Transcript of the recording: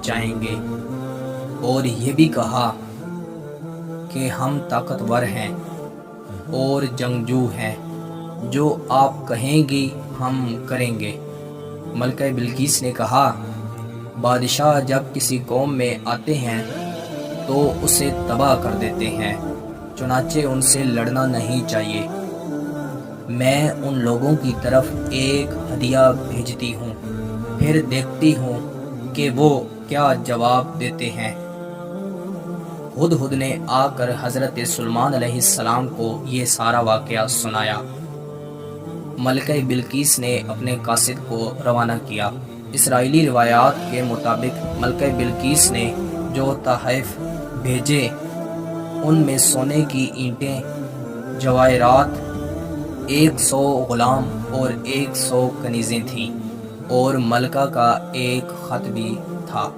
چاہیں گے، اور یہ بھی کہا کہ ہم طاقتور ہیں اور جنگجو ہیں، جو آپ کہیں گی ہم کریں گے۔ ملکہ بلقیس نے کہا، بادشاہ جب کسی قوم میں آتے ہیں تو اسے تباہ کر دیتے ہیں، چنانچہ ان سے لڑنا نہیں چاہیے۔ میں ان لوگوں کی طرف ایک ہدیہ بھیجتی ہوں، پھر دیکھتی ہوں کہ وہ کیا جواب دیتے ہیں۔ ہدہد نے آ کر حضرت سلیمان علیہ السلام کو یہ سارا واقعہ سنایا۔ ملکہ بلقیس نے اپنے قاصد کو روانہ کیا۔ اسرائیلی روایات کے مطابق ملکہ بلقیس نے جو تحائف بھیجے ان میں سونے کی اینٹیں، جواہرات، 100 غلام اور 100 کنیزیں تھیں، اور ملکہ کا ایک خط بھی تھا۔